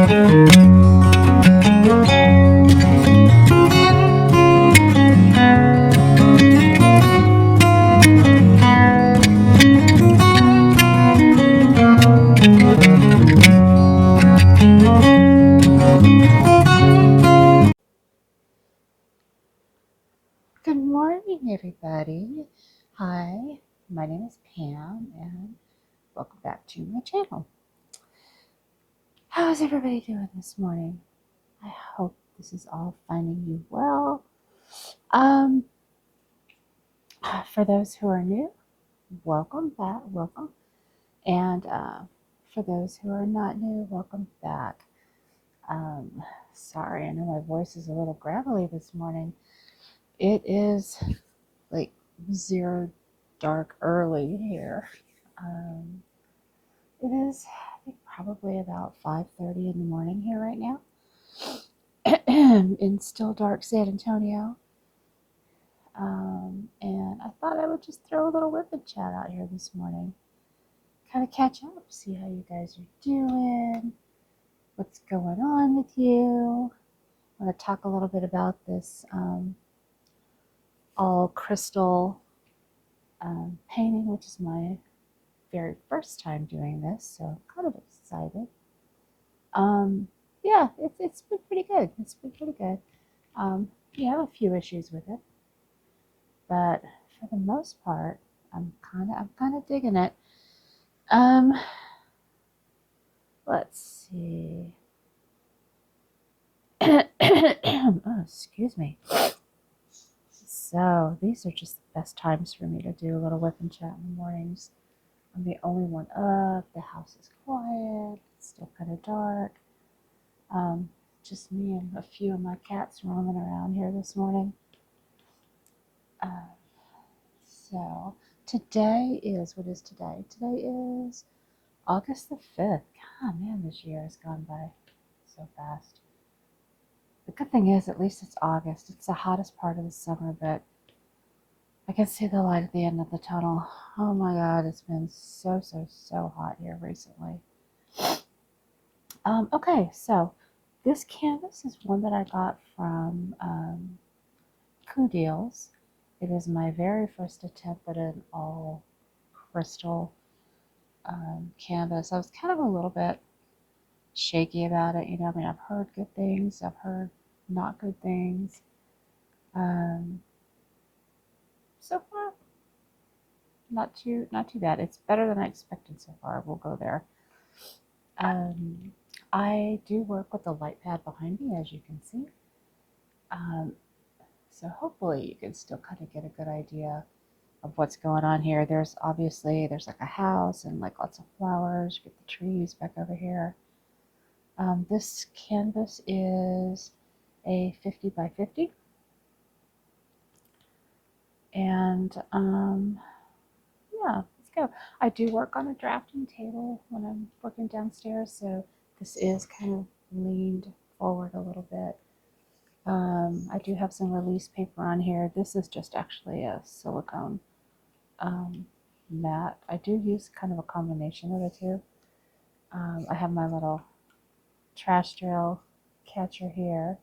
Good morning, everybody. Hi, my name is Pam, and welcome back to my channel. How's everybody doing this morning? I hope this is all finding you well. For those who are new, welcome back, welcome. And for those who are not new, welcome back. Sorry, I know my voice is a little gravelly this morning. It is like 0 dark early here. It is, I think, probably about 5:30 in the morning here right now in still dark San Antonio. And I thought I would just throw a little WIP and chat out here this morning. Kind of catch up, see how you guys are doing, what's going on with you. I want to talk a little bit about this all crystal painting, which is my very first time doing this, so I'm kind of excited. Yeah, it's been pretty good. It's been pretty good. You have a few issues with it, but for the most part, I'm kind of digging it. Let's see. Oh, excuse me. So these are just the best times for me to do a little WIP and chat in the mornings. I'm the only one up. The house is quiet. It's still kind of dark. Just me and a few of my cats roaming around here this morning. So today is, what is today? Today is August the 5th. God, man, this year has gone by so fast. The good thing is, at least it's August. It's the hottest part of the summer, but I can see the light at the end of the tunnel. Oh my God, it's been so hot here recently. Okay, so this canvas is one that I got from CooDeals. It is my very first attempt at an all crystal canvas. I was kind of a little bit shaky about it. I mean, I've heard good things, I've heard not good things. So far, not too bad. It's better than I expected so far. We'll go there. I do work with the light pad behind me, as you can see. So hopefully you can still kind of get a good idea of what's going on here. There's like a house and like lots of flowers. You get the trees back over here. This canvas is a 50 by 50. And yeah, let's go. I do work on a drafting table when I'm working downstairs, so this is kind of leaned forward a little bit. I do have some release paper on here. This is just actually a silicone mat. I do use kind of a combination of the two. I have my little trash drill catcher here,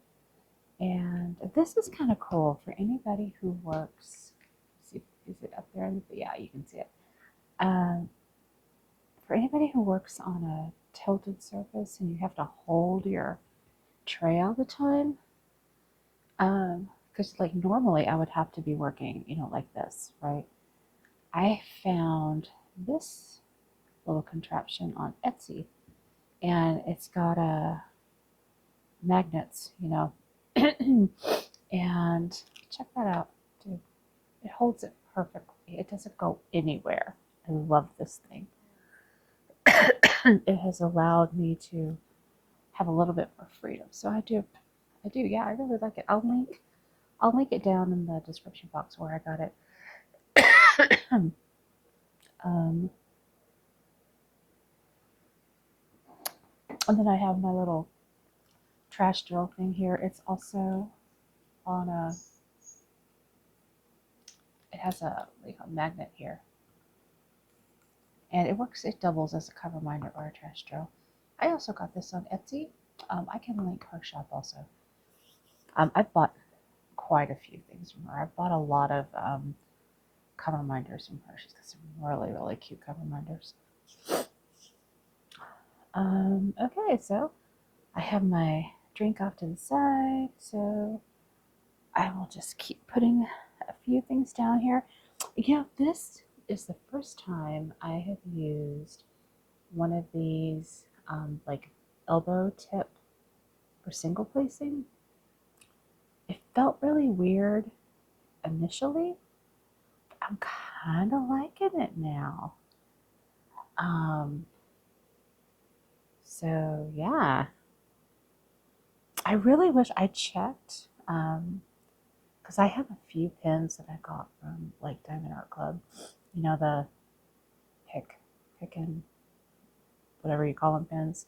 and this is kind of cool for anybody who works. See, is it up there? Yeah, you can see it. For anybody who works on a tilted surface and you have to hold your tray all the time, because like normally I would have to be working, like this, right? I found this little contraption on Etsy, and it's got magnets, and check that out, dude. It holds it perfectly. It doesn't go anywhere. I love this thing. It has allowed me to have a little bit more freedom. So I do. Yeah, I really like it. I'll link it down in the description box where I got it. And then I have my little trash drill thing here. It's also on it has a magnet here. And it doubles as a cover minder or a trash drill. I also got this on Etsy. I can link her shop also. I've bought quite a few things from her. I've bought a lot of cover minders from her. She's got some really, really cute cover minders. Okay, so I have my drink off to the side, so I will just keep putting a few things down here. Yeah, this is the first time I have used one of these like elbow tip for single placing. It felt really weird initially. I'm kind of liking it now. Um, so yeah, I really wish I checked because I have a few pins that I got from like Diamond Art Club. You know, the pick and whatever you call them pins.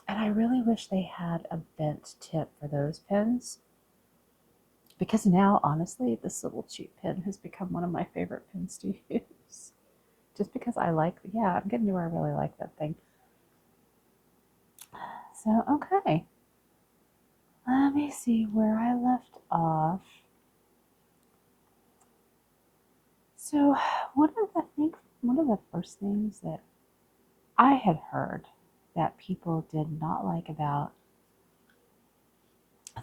And I really wish they had a bent tip for those pins because now, honestly, this little cheap pin has become one of my favorite pins to use. Just because I like, yeah, I'm getting to where I really like that thing. So, okay. Let me see where I left off. So, one of the first things that I had heard that people did not like about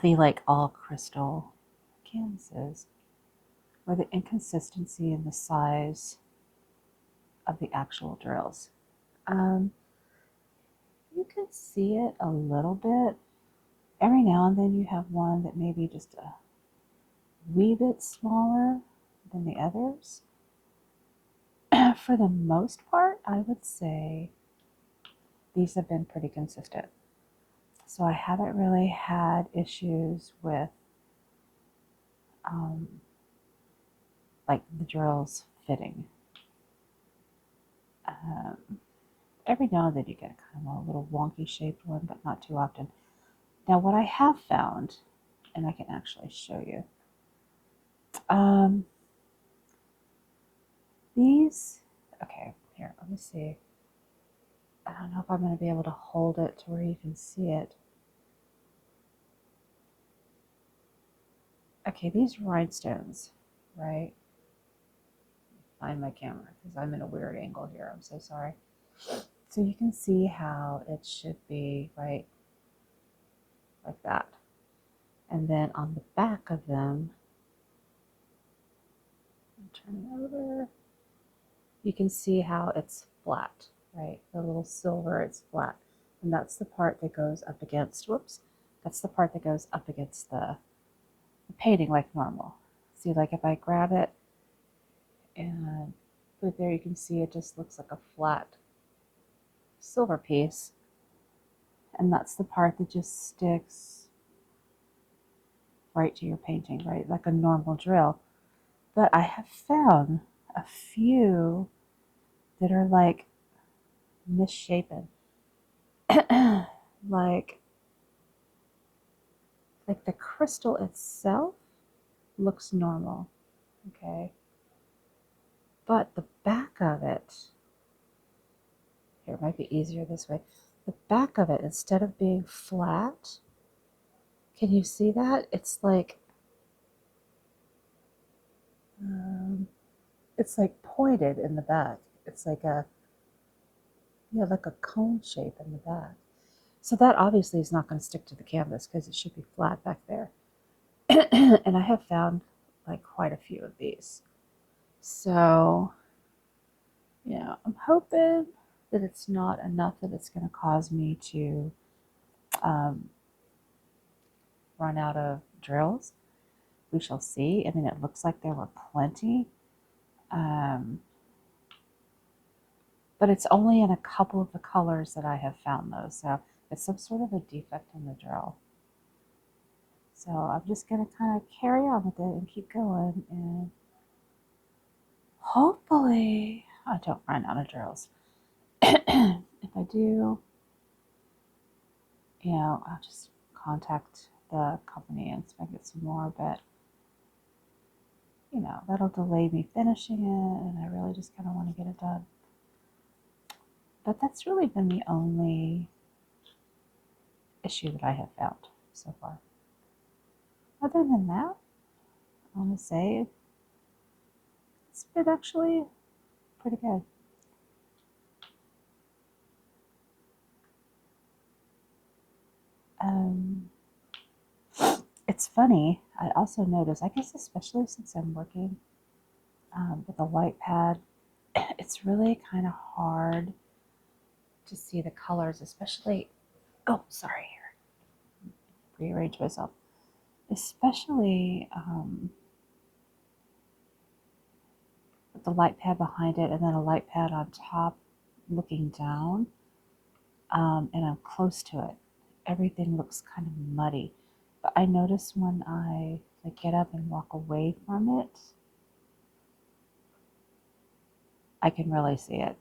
the like all crystal canvases were the inconsistency in the size of the actual drills. Um, you can see it a little bit. Every now and then you have one that may be just a wee bit smaller than the others. For the most part, I would say these have been pretty consistent. So I haven't really had issues with um, like the drills fitting. Um, every now and then you get kind of a little wonky shaped one, but not too often. Now what I have found, and I can actually show you, these, okay, here, let me see. I don't know if I'm going to be able to hold it to where you can see it. Okay, these rhinestones, right? Find my camera because I'm in a weird angle here. I'm so sorry. So you can see how it should be, right? Like that. And then on the back of them, turn it over, you can see how it's flat, right? The little silver, it's flat. And that's the part that goes up against, whoops, that's the part that goes up against the painting like normal. See, like if I grab it and put it there, you can see it just looks like a flat silver piece. And that's the part that just sticks right to your painting, right? Like a normal drill. But I have found a few that are like misshapen. like the crystal itself looks normal, okay? But the back of it, here it might be easier this way. The back of it, instead of being flat, can you see that? It's like pointed in the back. It's like a, yeah, like a cone shape in the back. So that obviously is not going to stick to the canvas because it should be flat back there. And I have found like quite a few of these. So, yeah, I'm hoping that it's not enough that it's going to cause me to um, run out of drills. We shall see. I mean, it looks like there were plenty. Um, but it's only in a couple of the colors that I have found those. So it's some sort of a defect in the drill. So I'm just going to kind of carry on with it and keep going. And hopefully I don't run out of drills. If I do, I'll just contact the company and get some more. But, that'll delay me finishing it. And I really just kind of want to get it done. But that's really been the only issue that I have found so far. Other than that, I want to say it's been actually pretty good. It's funny, I also notice, I guess especially since I'm working with a white pad, it's really kind of hard to see the colors, especially, oh, sorry, here, rearrange myself, especially with the light pad behind it and then a light pad on top looking down, and I'm close to it. Everything looks kind of muddy. But I notice when I get up and walk away from it, I can really see it.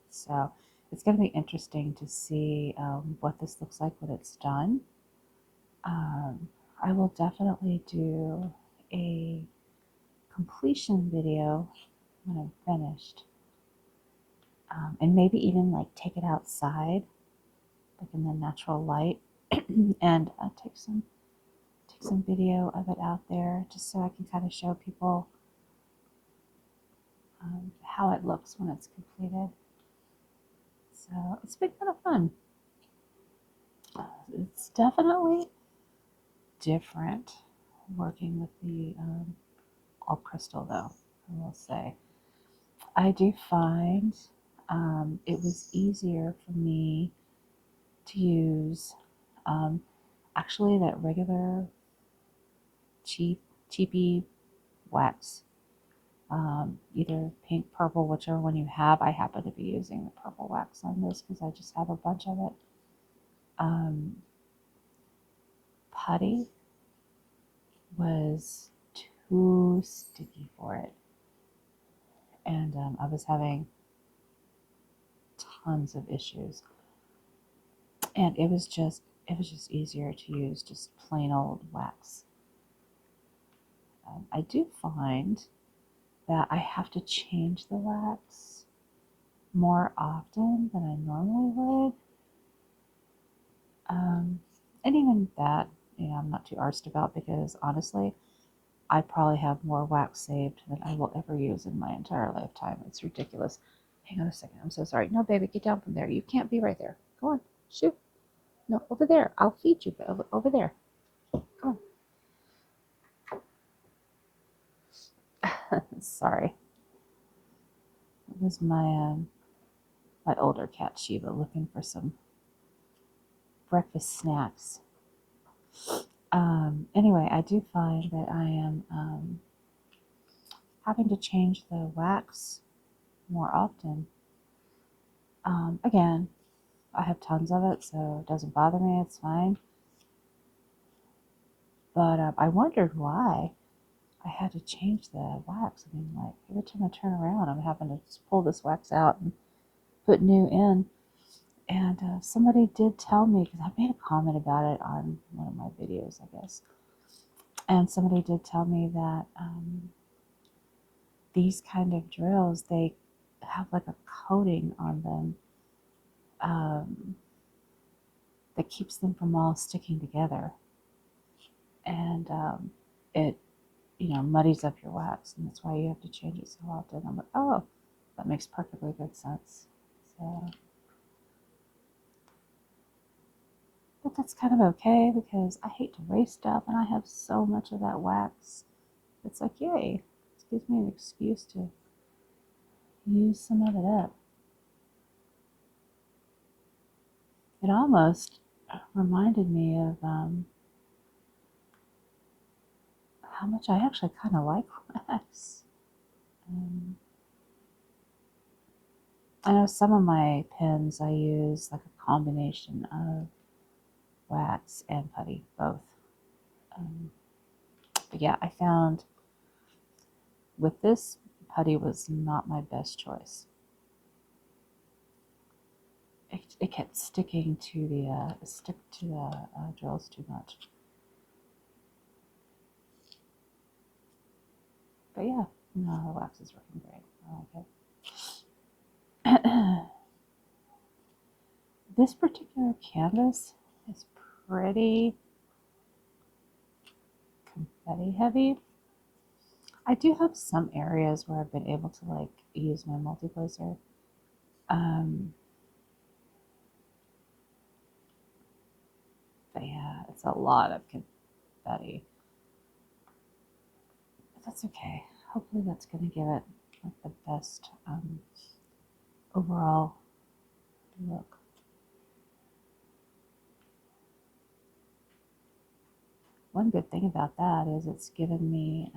So it's going to be interesting to see what this looks like when it's done. I will definitely do a completion video when I'm finished. And maybe even like take it outside, like in the natural light, and take some video of it out there, just so I can kind of show people how it looks when it's completed. So it's been kind of fun. It's definitely different working with the all crystal, though, I will say. I do find it was easier for me to use actually that regular cheapy wax, either pink, purple, whichever one you have. I happen to be using the purple wax on this because I just have a bunch of it. Putty was too sticky for it, and I was having tons of issues, and it was just easier to use just plain old wax. I do find that I have to change the wax more often than I normally would. And even that, I'm not too arsed about, because honestly, I probably have more wax saved than I will ever use in my entire lifetime. It's ridiculous. Hang on a second. I'm so sorry. No, baby, get down from there. You can't be right there. Go on. Shoot. No, over there. I'll feed you, but over there. Go on. Sorry. It was my older cat, Shiva, looking for some breakfast snacks. Anyway, I do find that I am having to change the wax more often. Again, I have tons of it, so it doesn't bother me. It's fine. But I wondered why I had to change the wax. I mean, like, every time I turn around, I'm having to just pull this wax out and put new in. And somebody did tell me, because I made a comment about it on one of my videos, I guess. And somebody did tell me that these kind of drills, they have like a coating on them that keeps them from all sticking together. And it, muddies up your wax, and that's why you have to change it so often. I'm like, oh, that makes perfectly good sense. So, but that's kind of okay, because I hate to waste stuff, and I have so much of that wax. It's like, yay, this gives me an excuse to use some of it up. It almost reminded me of how much I actually kind of like wax. I know some of my pens I use like a combination of wax and putty, both. But yeah, I found with this, putty was not my best choice. It kept sticking to the drills too much. But yeah, no, the wax is working great. I like it. This particular canvas is pretty confetti heavy. I do have some areas where I've been able to like use my multi-placer. But yeah, it's a lot of confetti. But that's okay. Hopefully that's going to give it like the best overall look. One good thing about that is it's given me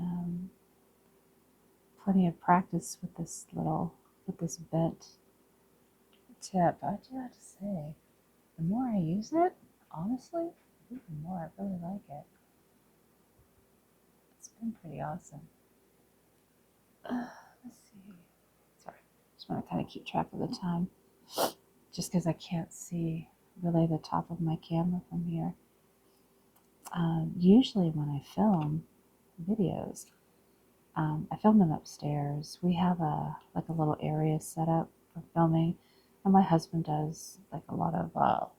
plenty of practice with this bent tip. I do have to say, the more I use it, honestly, the more I really like it. It's been pretty awesome. Let's see. Sorry, just want to kind of keep track of the time, just because I can't see really the top of my camera from here. Usually when I film videos, I film them upstairs. We have a little area set up for filming, and my husband does like a lot of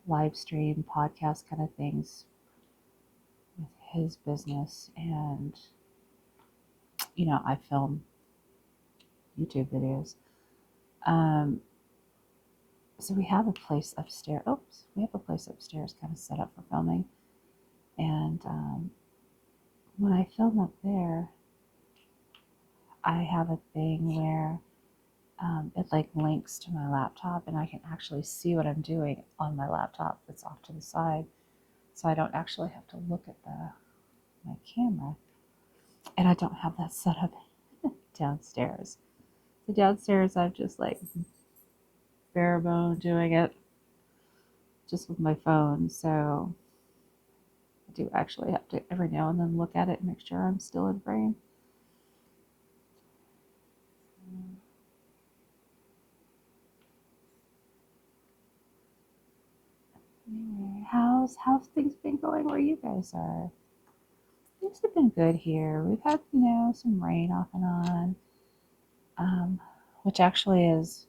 live stream podcast kind of things with his business, and I film YouTube videos. So we have a place upstairs. We have a place upstairs kind of set up for filming, and when I film up there, I have a thing where it like links to my laptop, and I can actually see what I'm doing on my laptop that's off to the side, so I don't actually have to look at my camera. And I don't have that set up downstairs. So downstairs, I'm just like bare bone doing it just with my phone. So I do actually have to every now and then look at it and make sure I'm still in frame. Anyway, how's things been going where you guys are? Things have been good here. We've had, some rain off and on, which actually is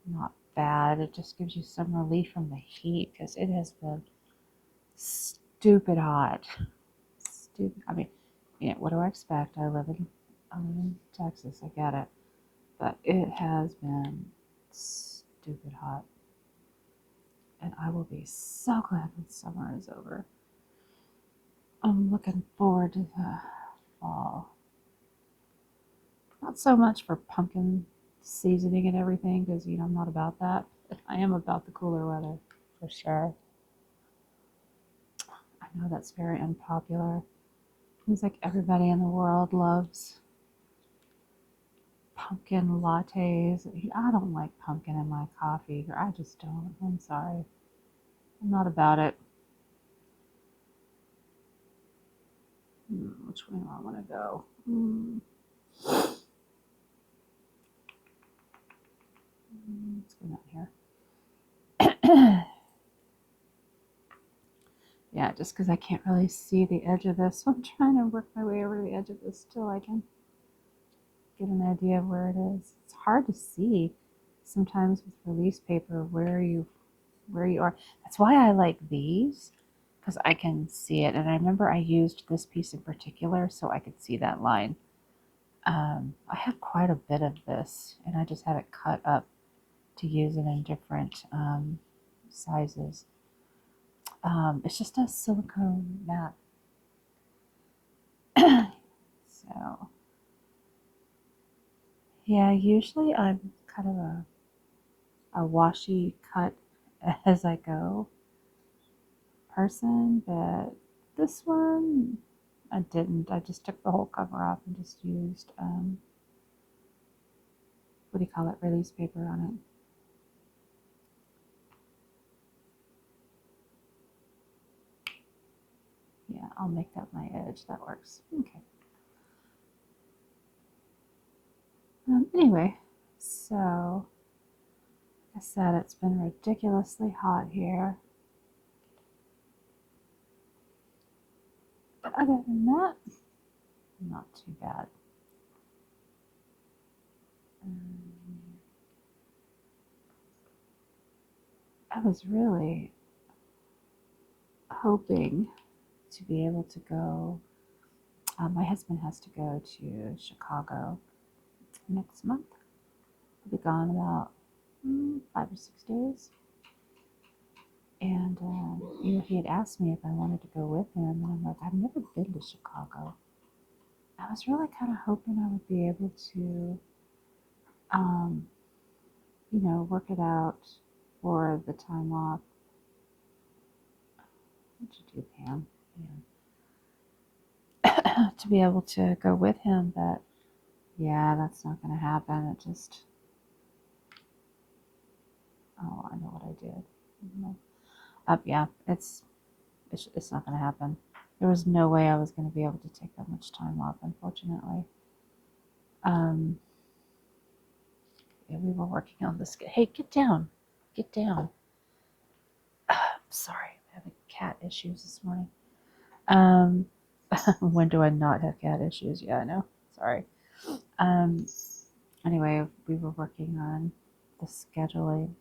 not bad. It just gives you some relief from the heat because it has been stupid hot. Stupid. I mean, what do I expect? I live in Texas. I get it, but it has been stupid hot, and I will be so glad when summer is over. I'm looking forward to the fall. Not so much for pumpkin seasoning and everything, because I'm not about that. I am about the cooler weather for sure. I know that's very unpopular. Seems like everybody in the world loves pumpkin lattes. I don't like pumpkin in my coffee. I just don't. I'm sorry. I'm not about it. Which way do I want to go? Let's go down here. Yeah, just because I can't really see the edge of this. So I'm trying to work my way over to the edge of this till I can get an idea of where it is. It's hard to see sometimes with release paper where you are. That's why I like these, because I can see it. And I remember I used this piece in particular so I could see that line. I have quite a bit of this, and I just have it cut up to use it in different sizes. It's just a silicone mat. So, yeah, usually I'm kind of a washy cut as I go person, but this one I didn't. I just took the whole cover off and just used, what do you call it, release paper on it. Yeah, I'll make that my edge. That works. Okay. Anyway, so like I said, it's been ridiculously hot here. But other than that, not too bad. I was really hoping to be able to go. My husband has to go to Chicago next month. He'll be gone about 5 or 6 days. And, he had asked me if I wanted to go with him. And I'm like, I've never been to Chicago. I was really kind of hoping I would be able to, um, work it out for the time off. What'd you do, Pam? Yeah. To be able to go with him, but yeah, that's not going to happen. It just, oh, I know what I did. Yeah, it's not going to happen. There was no way I was going to be able to take that much time off, unfortunately. Um, yeah, we were working on this. Hey, get down. Get down. Sorry, I'm having cat issues this morning. Um, when do I not have cat issues? Yeah, I know. Sorry. Um, anyway, we were working on the scheduling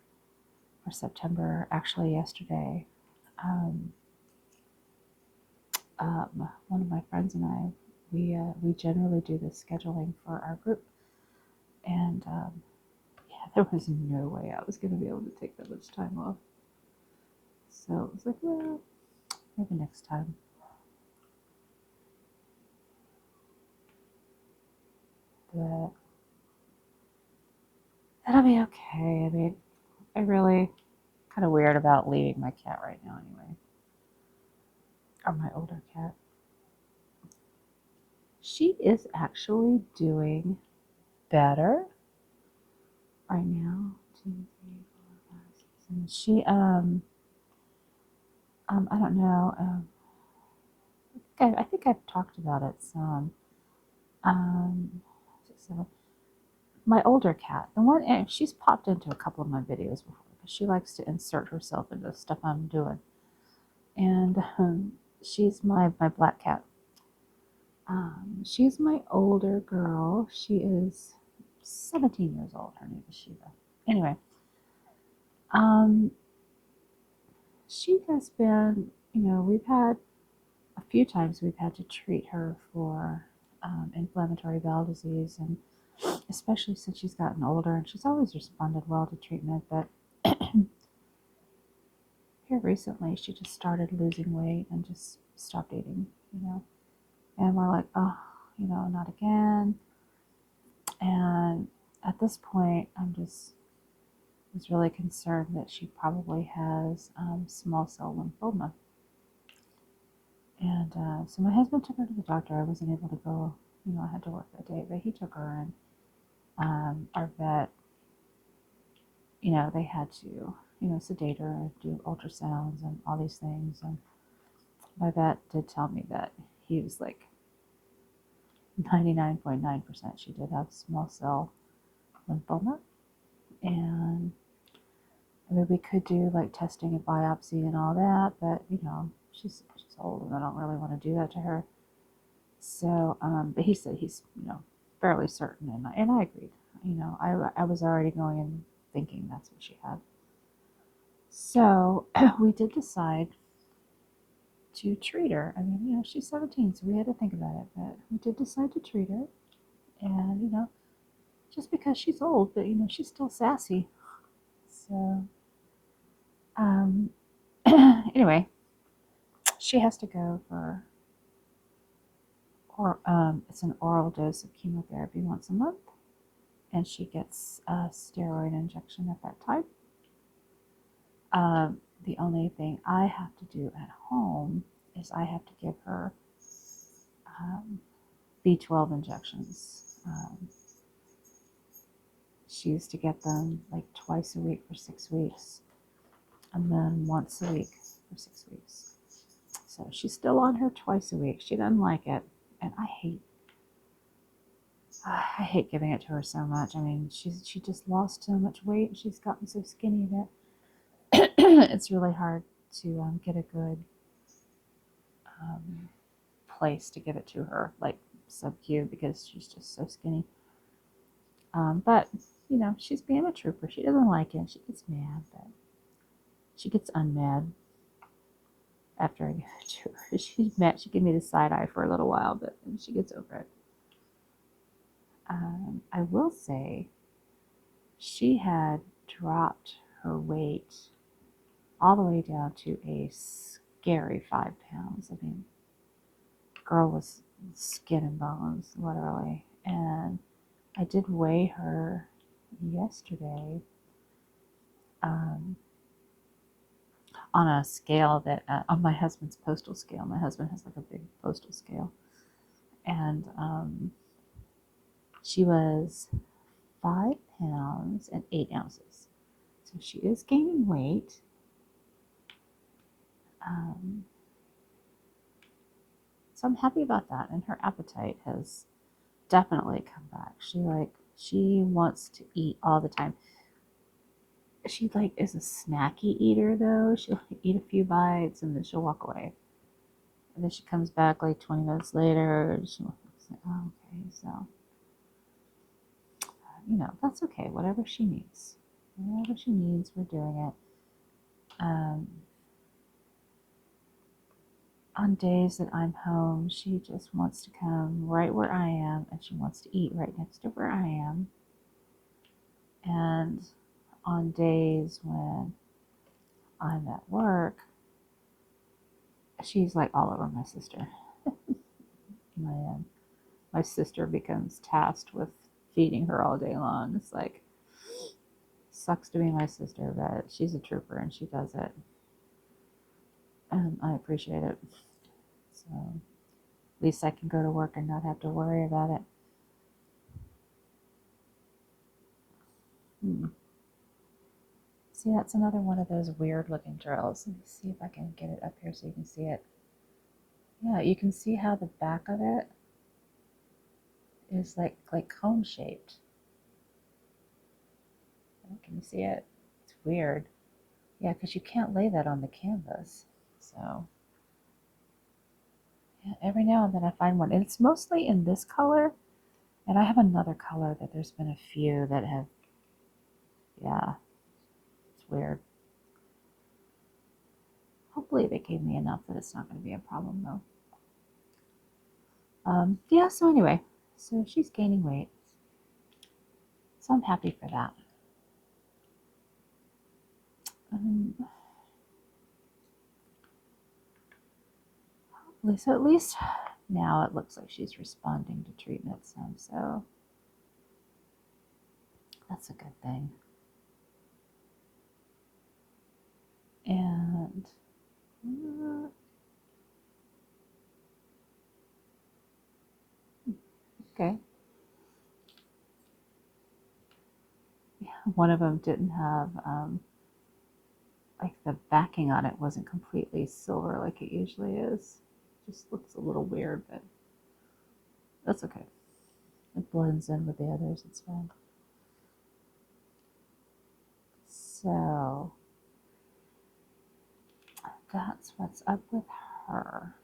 for September. Actually, yesterday, um, one of my friends and I, we generally do the scheduling for our group, and yeah, there was no way I was going to be able to take that much time off. So it was like, well, maybe next time. But that'll be okay. I mean, I really kind of weird about leaving my cat right now anyway. Or my older cat. She is actually doing better right now. 2, 3, 4, 5, 6, 7. She I don't know. I think I've talked about it some. 6, 7. My older cat, the one, and she's popped into a couple of my videos before because she likes to insert herself into stuff I'm doing. And she's my black cat. She's my older girl. She is 17 years old. Her name is Shiva. Anyway, um, she has been, we've had a few times we've had to treat her for inflammatory bowel disease, and especially since she's gotten older, and she's always responded well to treatment, but here recently she just started losing weight and just stopped eating, and we're like, oh, not again. And at this point, was really concerned that she probably has small cell lymphoma. And so my husband took her to the doctor. I wasn't able to go, I had to work that day, but he took her, and our vet, they had to, sedate her, do ultrasounds and all these things. And my vet did tell me that he was like 99.9% she did have small cell lymphoma. And I mean, we could do like testing and biopsy and all that, but she's old and I don't really want to do that to her. So, but he said he's fairly certain, and I agreed. I was already going and thinking that's what she had. So we did decide to treat her. I mean, she's 17, so we had to think about it, but we did decide to treat her, and just because she's old, but she's still sassy. So, um, anyway, she has to go for, it's an oral dose of chemotherapy once a month, and she gets a steroid injection at that time. The only thing I have to do at home is I have to give her B12 injections. She used to get them like twice a week for 6 weeks, and then once a week for 6 weeks. So she's still on her twice a week. She doesn't like it, and I hate giving it to her so much. I mean, she just lost so much weight, and she's gotten so skinny that it's really hard to get a good place to give it to her, like sub-Q, because she's just so skinny. But she's being a trooper. She doesn't like it. She gets mad, but She gets unmad after I give it to her. She's mad. She gave me the side eye for a little while, but she gets over it. I will say she had dropped her weight all the way down to a scary 5 pounds. I mean, girl was skin and bones, literally. And I did weigh her yesterday on a scale that, on my husband's postal scale. My husband has like a big postal scale. And she was 5 pounds and 8 ounces. So she is gaining weight. So I'm happy about that. And her appetite has definitely come back. She wants to eat all the time. She is a snacky eater though. She'll eat a few bites and then she'll walk away. And then she comes back like 20 minutes later and she'll say, oh, okay, so that's okay. Whatever she needs. Whatever she needs, we're doing it. On days that I'm home, she just wants to come right where I am and she wants to eat right next to where I am. And on days when I'm at work, she's like all over my sister. My sister becomes tasked with feeding her all day long. It's like, sucks to be my sister, but she's a trooper and she does it. And I appreciate it. So at least I can go to work and not have to worry about it. See, that's another one of those weird looking drills. Let me see if I can get it up here so you can see it. Yeah, you can see how the back of it is like cone shaped. Can you see it? It's weird. Yeah, because you can't lay that on the canvas. So yeah, every now and then I find one. And it's mostly in this color. And I have another color that there's been a few that have, yeah, it's weird. Hopefully they gave me enough that it's not going to be a problem though. Yeah, so anyway, so she's gaining weight. So I'm happy for that. So at least now it looks like she's responding to treatment some, so that's a good thing. And okay. Yeah, one of them didn't have, like the backing on it wasn't completely silver like it usually is. Just looks a little weird, but that's okay. It blends in with the others, it's fine. So that's what's up with her.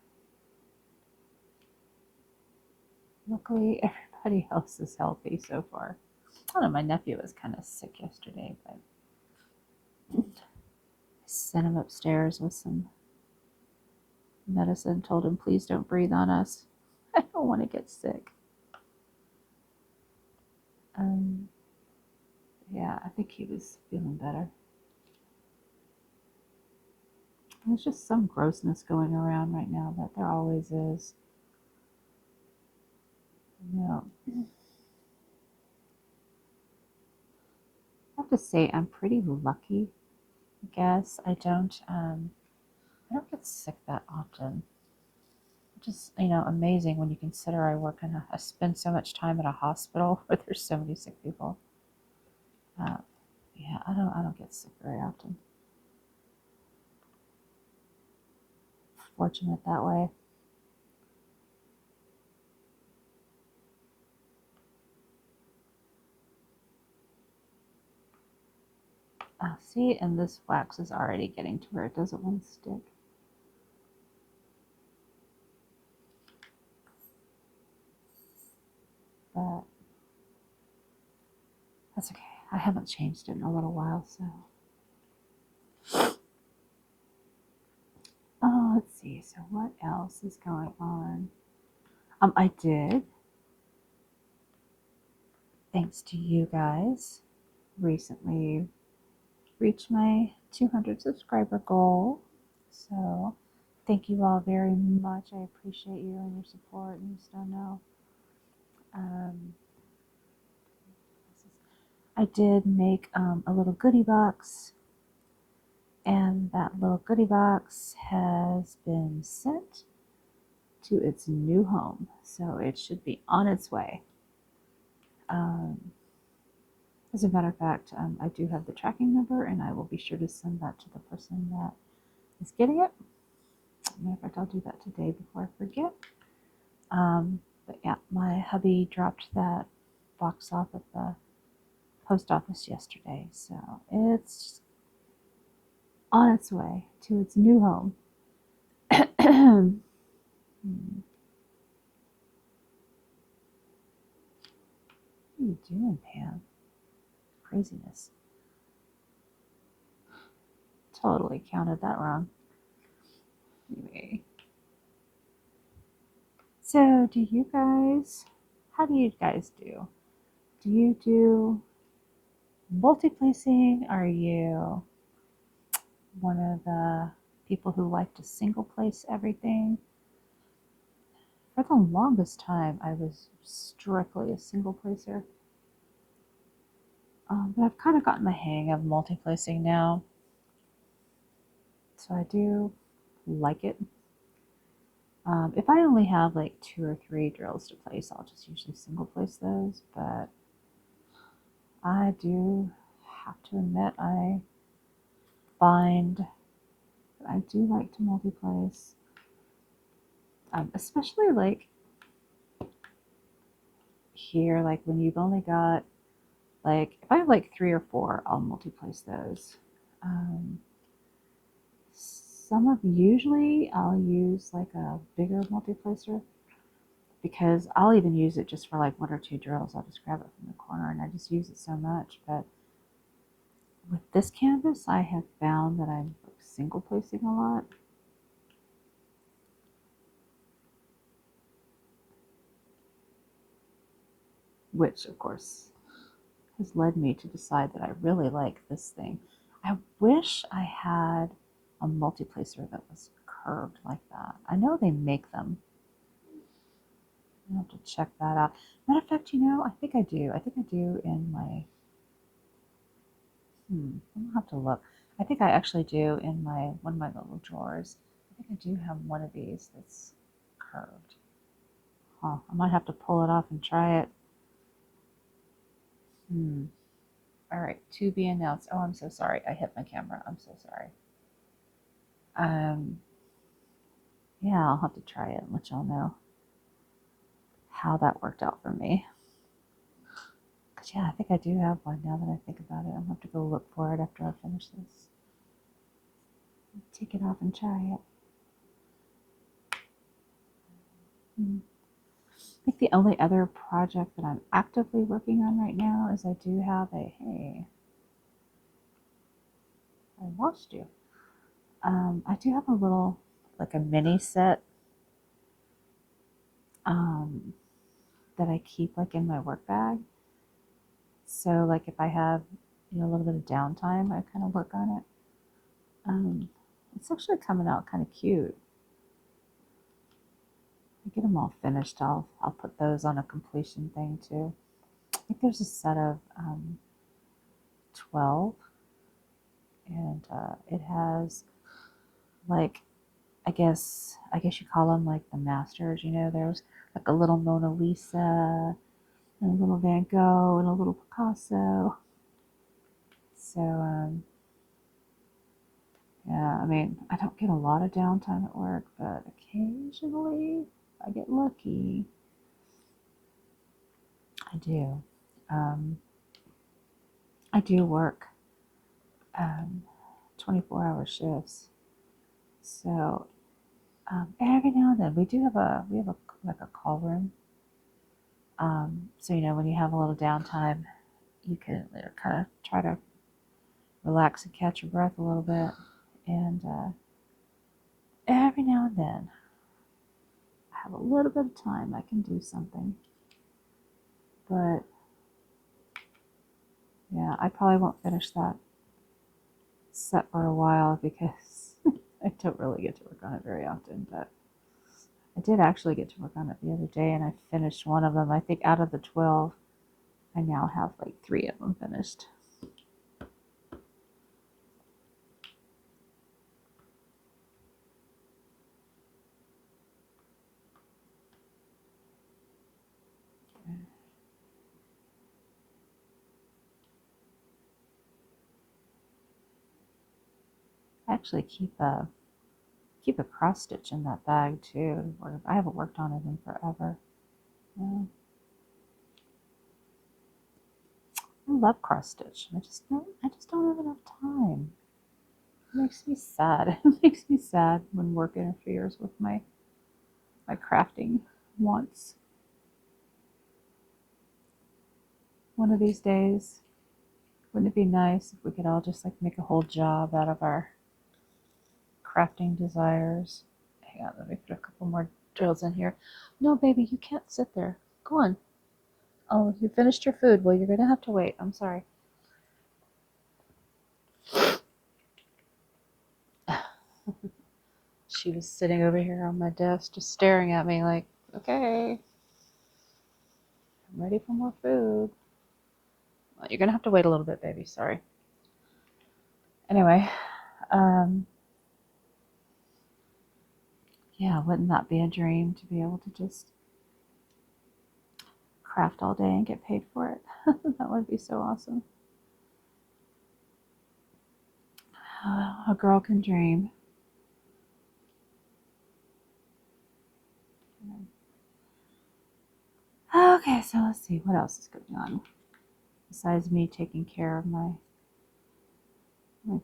Luckily, everybody else is healthy so far. I don't know, my nephew was kind of sick yesterday, but I sent him upstairs with some medicine, told him, please don't breathe on us. I don't want to get sick. Yeah, I think he was feeling better. There's just some grossness going around right now, but there always is. Yeah. I have to say, I'm pretty lucky, I guess. I don't get sick that often. Just, amazing when you consider I spend so much time at a hospital where there's so many sick people. Yeah, I don't get sick very often. Fortunate that way. See, and this wax is already getting to where it doesn't want to stick. But that's okay. I haven't changed it in a little while, so. see. So what else is going on? I did, thanks to you guys, recently reach my 200 subscriber goal. So thank you all very much. I appreciate you and your support. You just don't know. I did make a little goodie box, and that little goodie box has been sent to its new home. So it should be on its way. As a matter of fact, I do have the tracking number, and I will be sure to send that to the person that is getting it. Matter of fact, I'll do that today before I forget. But yeah, my hubby dropped that box off at the post office yesterday, so it's on its way to its new home. What are you doing, Pam? Craziness. Totally counted that wrong. Anyway. So, how do you guys do? Do you do multi-placing? Are you one of the people who like to single place everything? For the longest time, I was strictly a single placer. But I've kind of gotten the hang of multi-placing now. So I do like it. If I only have like 2 or 3 drills to place, I'll just usually single place those. But I do have to admit, I find that I do like to multi-place. Especially like here, like when you've only got, like, if I have like 3 or 4, I'll multi-place those. Usually I'll use like a bigger multi-placer, because I'll even use it just for like 1 or 2 drills. I'll just grab it from the corner and I just use it so much. But with this canvas, I have found that I'm single placing a lot. Which, of course, has led me to decide that I really like this thing. I wish I had a multi-placer that was curved like that. I know they make them. I have to check that out. Matter of fact, I think I do. I think I do in my... I'll have to look. I think I actually do in one of my little drawers. I think I do have one of these that's curved. Huh. I might have to pull it off and try it. All right, to be announced. Oh, I'm so sorry. I hit my camera. I'm so sorry. Yeah, I'll have to try it and let y'all know how that worked out for me. Because, yeah, I think I do have one now that I think about it. I'm going to have to go look for it after I finish this. Take it off and try it. I think the only other project that I'm actively working on right now is I do have hey, I lost you. I do have a little, like a mini set that I keep like in my work bag. So like if I have, a little bit of downtime, I kind of work on it. It's actually coming out kind of cute. I get them all finished. I'll put those on a completion thing too. I think there's a set of 12, and it has, like, I guess you call them like the masters. There's like a little Mona Lisa and a little Van Gogh and a little Picasso. So yeah, I mean, I don't get a lot of downtime at work, but occasionally I get lucky. I do. I do work 24-hour shifts. So every now and then we have like a call room. So when you have a little downtime, you can kind of try to relax and catch your breath a little bit. And every now and then I have a little bit of time, I can do something. But yeah, I probably won't finish that set for a while because I don't really get to work on it very often. But I did actually get to work on it the other day, and I finished one of them. I think out of the 12, I now have like 3 of them finished. I actually keep a cross stitch in that bag too. I haven't worked on it in forever. Yeah. I love cross stitch. I just don't have enough time. It makes me sad. It makes me sad when work interferes with my crafting wants. One of these days, wouldn't it be nice if we could all just like make a whole job out of our crafting desires? Hang on, let me put a couple more drills in here. No, baby, you can't sit there. Go on. Oh, you finished your food. Well, you're going to have to wait. I'm sorry. She was sitting over here on my desk just staring at me like, okay, I'm ready for more food. Well, you're going to have to wait a little bit, baby. Sorry. Anyway, yeah, wouldn't that be a dream to be able to just craft all day and get paid for it? That would be so awesome. A girl can dream. Okay, so let's see what else is going on besides me taking care of my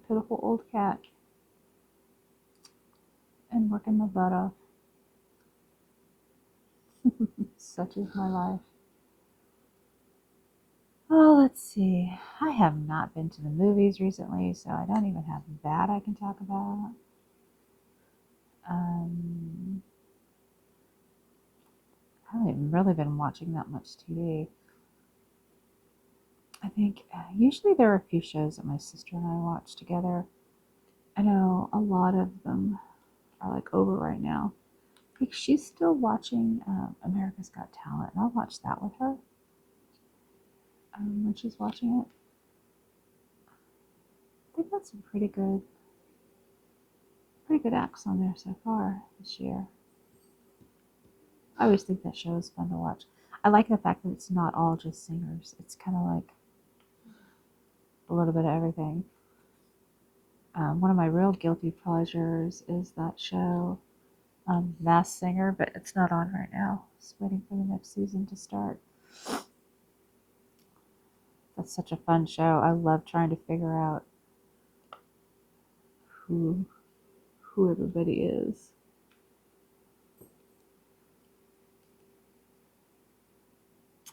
pitiful old cat and working my butt off. Such is my life. Oh, let's see. I have not been to the movies recently, so I don't even have that I can talk about. I haven't even really been watching that much TV. I think usually there are a few shows that my sister and I watch together. I know a lot of them are like over right now. I think she's still watching America's Got Talent, and I'll watch that with her when she's watching it. They've got some pretty good acts on there so far this year. I always think that show is fun to watch. I like the fact that it's not all just singers. It's kind of like a little bit of everything. One of my real guilty pleasures is that show, Masked Singer, but it's not on right now. Just waiting for the next season to start. That's such a fun show. I love trying to figure out who everybody is.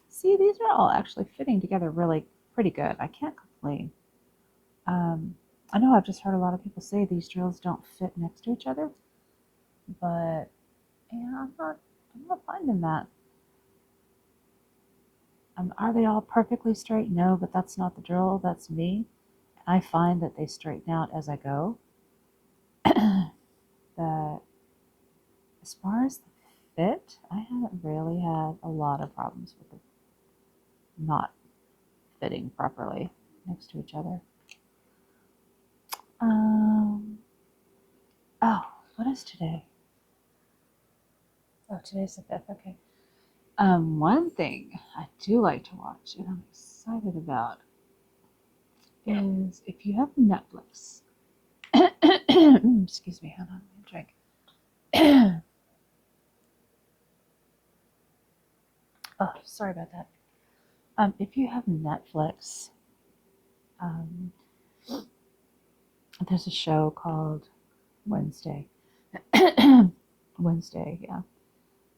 See, these are all actually fitting together really pretty good. I can't complain. I know I've just heard a lot of people say these drills don't fit next to each other, but yeah, I'm not finding that. Are they all perfectly straight? No, but that's not the drill. That's me. I find that they straighten out as I go. That as far as the fit, I haven't really had a lot of problems with it not fitting properly next to each other. Oh, what is today? Oh, today's the 5th. Okay. One thing I do like to watch and I'm excited about is if you have Netflix. Excuse me, hold on, let me drink. Oh, sorry about that. If you have Netflix, there's a show called Wednesday. Wednesday, yeah.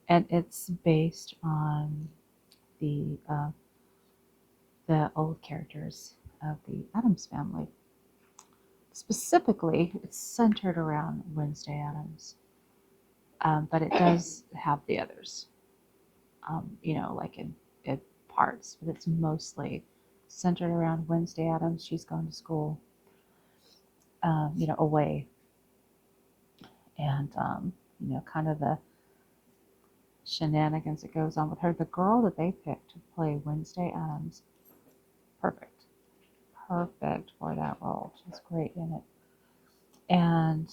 And it's based on the old characters of the Addams Family. Specifically, it's centered around Wednesday Addams. but it does have the others, like in parts, but it's mostly centered around Wednesday Addams. She's gone to school, away, and kind of the shenanigans that goes on with her. The girl that they picked to play Wednesday Addams, perfect for that role. She's great in it. And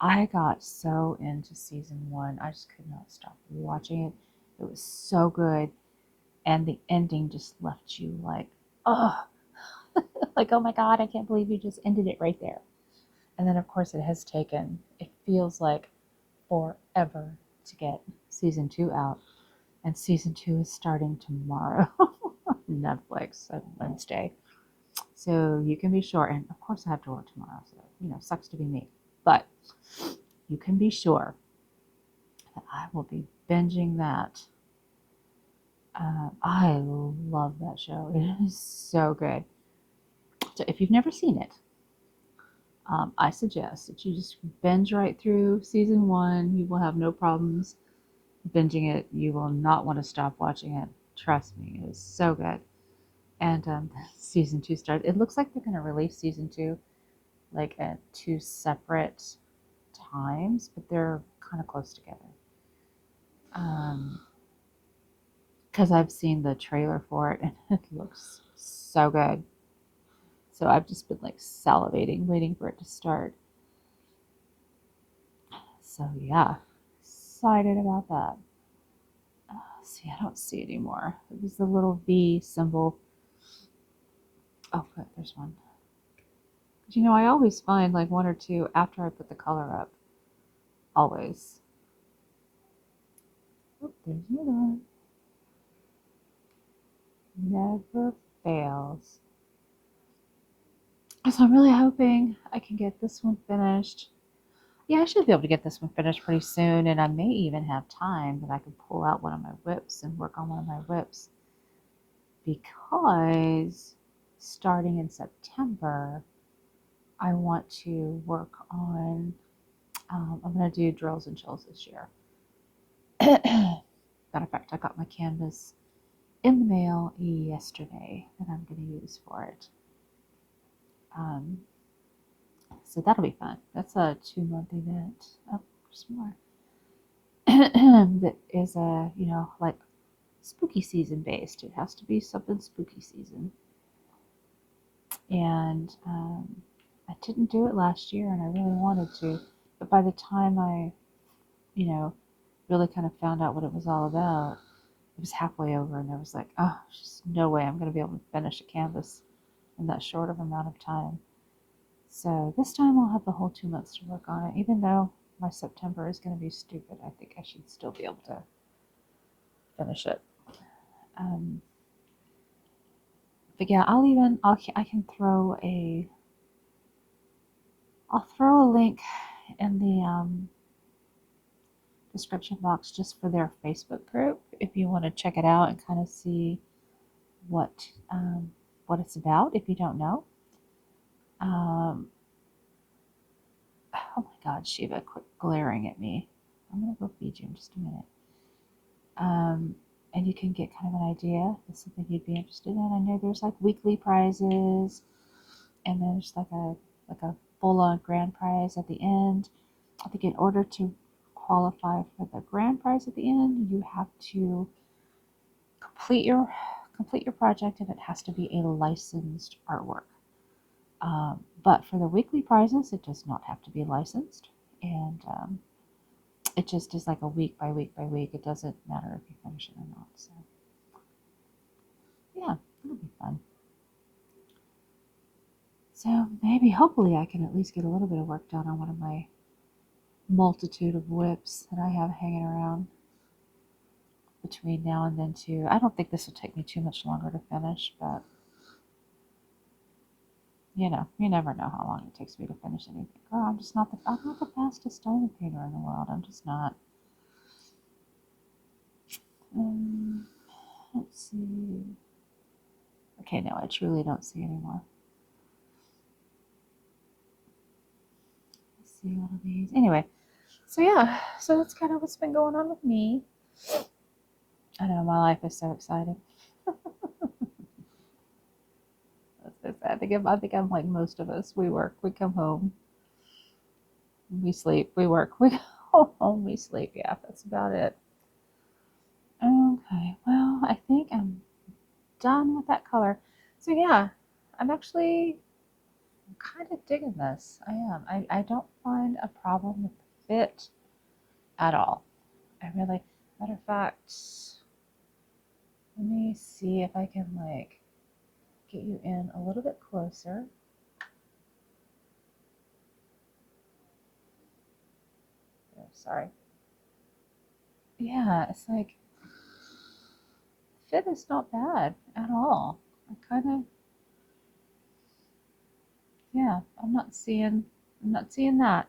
I got so into season 1, I just could not stop watching it. It was so good, and the ending just left you like, oh, like, oh my God, I can't believe you just ended it right there. And then, of course, it feels like forever to get season 2 out. And season 2 is starting tomorrow on Netflix on Wednesday. So you can be sure, and of course I have to work tomorrow, so, sucks to be me. But you can be sure that I will be binging that. I love that show. It is so good. So if you've never seen it, I suggest that you just binge right through season 1. You will have no problems binging it. You will not want to stop watching it. Trust me, it is so good. And season 2 started. It looks like they're going to release season 2 like at 2 separate times, but they're kind of close together. Because I've seen the trailer for it and it looks so good. So I've just been like salivating, waiting for it to start. So yeah, excited about that. See, I don't see it anymore. It was the little V symbol. Oh, good, there's one. I always find like 1 or 2 after I put the color up. Always. Oh, there's another one. Never fails. So I'm really hoping I can get this one finished. Yeah, I should be able to get this one finished pretty soon, and I may even have time that I can pull out one of my WIPs and work on one of my WIPs, because starting in September, I want to work on, I'm going to do drills and chills this year. Matter of fact, I got my canvas in the mail yesterday that I'm going to use for it. So that'll be fun. That's a 2-month event. Oh, there's more. That is like spooky season based. It has to be something spooky season. And I didn't do it last year, and I really wanted to. But by the time I, really kind of found out what it was all about, it was halfway over, and there was like, oh, just no way I'm going to be able to finish a canvas in that short of amount of time. So this time I'll have the whole 2 months to work on it. Even though my September is going to be stupid, I think I should still be able to finish it. But yeah, I can throw I'll throw a link in the description box just for their Facebook group if you want to check it out and kind of see what it's about if you don't know. Oh my God, Shiva, quit glaring at me. I'm gonna go feed you in just a minute. And you can get kind of an idea if it's something you'd be interested in. I know there's like weekly prizes, and there's like a full-on grand prize at the end. I think in order to qualify for the grand prize at the end, you have to complete your project, and it has to be a licensed artwork. But for the weekly prizes, it does not have to be licensed, and it just is like a week by week by week. It doesn't matter if you finish it or not. So yeah, it'll be fun. So maybe, hopefully, I can at least get a little bit of work done on one of my multitude of WIPs that I have hanging around between now and then too. I don't think this will take me too much longer to finish, but you never know how long it takes me to finish anything. Girl, I'm not the fastest stone painter in the world. I'm just not. Let's see. Okay, no, I truly don't see anymore. Let's see all of these. Anyway, So yeah, so that's kind of what's been going on with me. I know my life is so exciting. I think I'm like most of us. We work, we come home, we sleep, we work, we go home, we sleep. Yeah, that's about it. Okay, well, I think I'm done with that color. So yeah, I'm actually kind of digging this. I am. I don't find a problem with the fit at all. I really, matter of fact, let me see if I can like get you in a little bit closer. Oh, sorry. Yeah, it's like fit is not bad at all. I kind of, yeah, I'm not seeing that.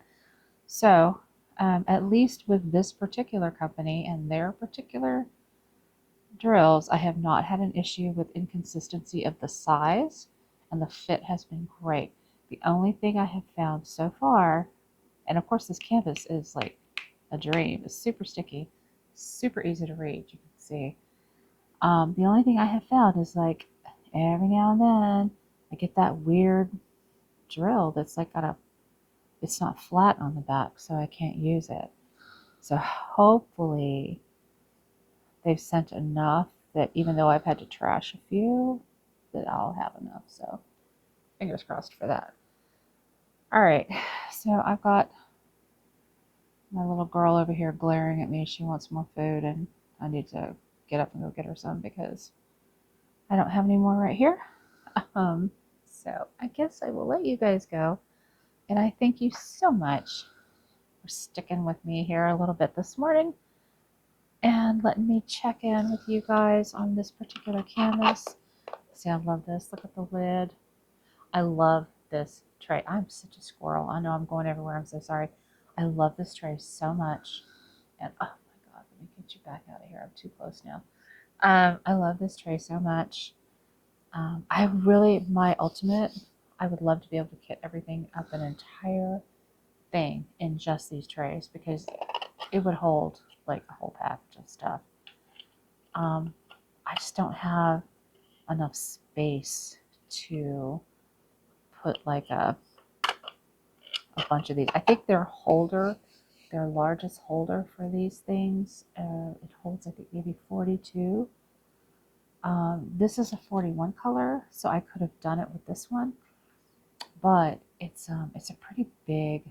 So, at least with this particular company and their particular drills, I have not had an issue with inconsistency of the size, and the fit has been great. The only thing I have found so far, and of course this canvas is like a dream. It's super sticky, super easy to read. You can see. The only thing I have found is like every now and then I get that weird drill that's like got a, it's not flat on the back, so I can't use it. So hopefully they've sent enough that even though I've had to trash a few, that I'll have enough. So fingers crossed for that. All right, so I've got my little girl over here glaring at me. She wants more food, and I need to get up and go get her some because I don't have any more right here. Um, so I guess I will let you guys go. And I thank you so much for sticking with me here a little bit this morning and letting me check in with you guys on this particular canvas. See, I love this. Look at the lid. I love this tray. I'm such a squirrel. I know I'm going everywhere. I'm so sorry. I love this tray so much. And oh my God, let me get you back out of here. I'm too close now. I love this tray so much. I really, my ultimate, I would love to be able to kit everything up an entire thing in just these trays because it would hold like a whole package of stuff. Um, I just don't have enough space to put like a bunch of these. I think their largest holder for these things, it holds I think maybe 42. This is a 41 color, so I could have done it with this one, but it's a pretty big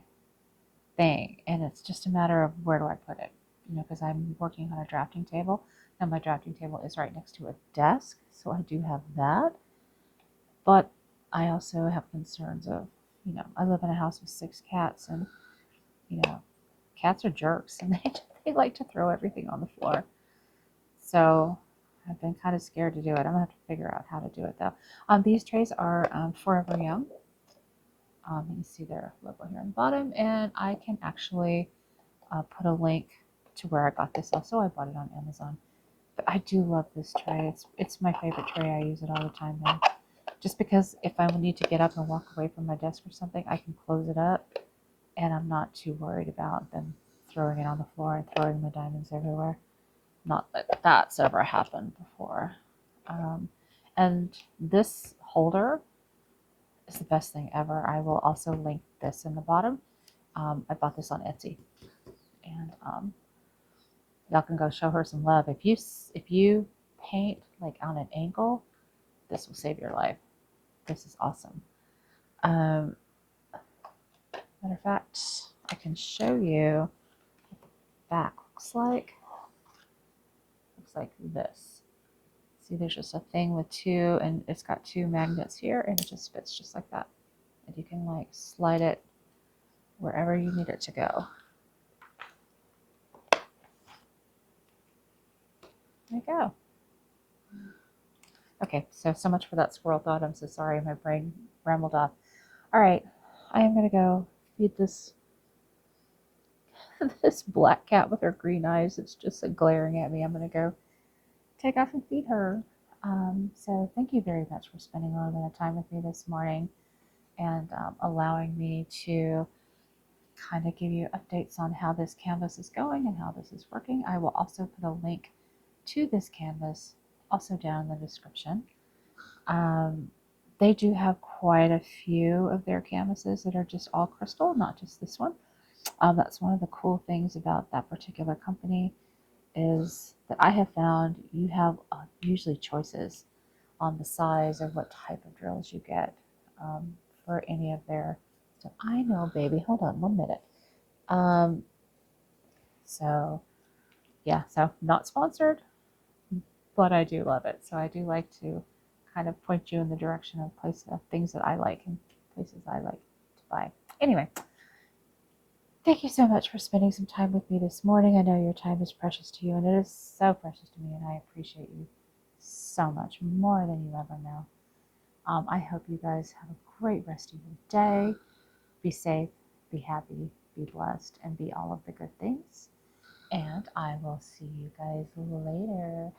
thing, and it's just a matter of where do I put it, you know, because I'm working on a drafting table, and my drafting table is right next to a desk, so I do have that, but I also have concerns of, you know, I live in a house with 6 cats, and you know, cats are jerks, and they like to throw everything on the floor. So I've been kind of scared to do it. I'm gonna have to figure out how to do it though. These trays are Forever Young. You can see their logo here on the bottom, and I can actually put a link to where I got this. Also, I bought it on Amazon. But I do love this tray. It's my favorite tray. I use it all the time now. Just because if I need to get up and walk away from my desk or something, I can close it up, and I'm not too worried about them throwing it on the floor and throwing my diamonds everywhere. Not that that's ever happened before. Um, and this holder is the best thing ever. I will also link this in the bottom. I bought this on Etsy, and y'all can go show her some love. If you paint like on an angle, this will save your life. This is awesome. Um, Matter of fact, I can show you what the back looks like. Looks like this. See, there's just a thing with two, and it's got 2 magnets here, and it just fits just like that. And you can like slide it wherever you need it to go. There you go. Okay, so much for that squirrel thought. I'm so sorry, my brain rambled off. All right, I am gonna go feed this this black cat with her green eyes. It's just glaring at me. I'm gonna go take off and feed her. So thank you very much for spending a little bit of time with me this morning and allowing me to kind of give you updates on how this canvas is going and how this is working. I will also put a link to this canvas also down in the description. They do have quite a few of their canvases that are just all crystal, not just this one. That's one of the cool things about that particular company, is that I have found you have usually choices on the size or what type of drills you get for any of their stuff. I know, baby. Hold on 1 minute. Um, so yeah, so not sponsored, but I do love it. So I do like to kind of point you in the direction of things that I like and places I like to buy. Anyway, thank you so much for spending some time with me this morning. I know your time is precious to you, and it is so precious to me, and I appreciate you so much, more than you ever know. I hope you guys have a great rest of your day. Be safe, be happy, be blessed, and be all of the good things. And I will see you guys later.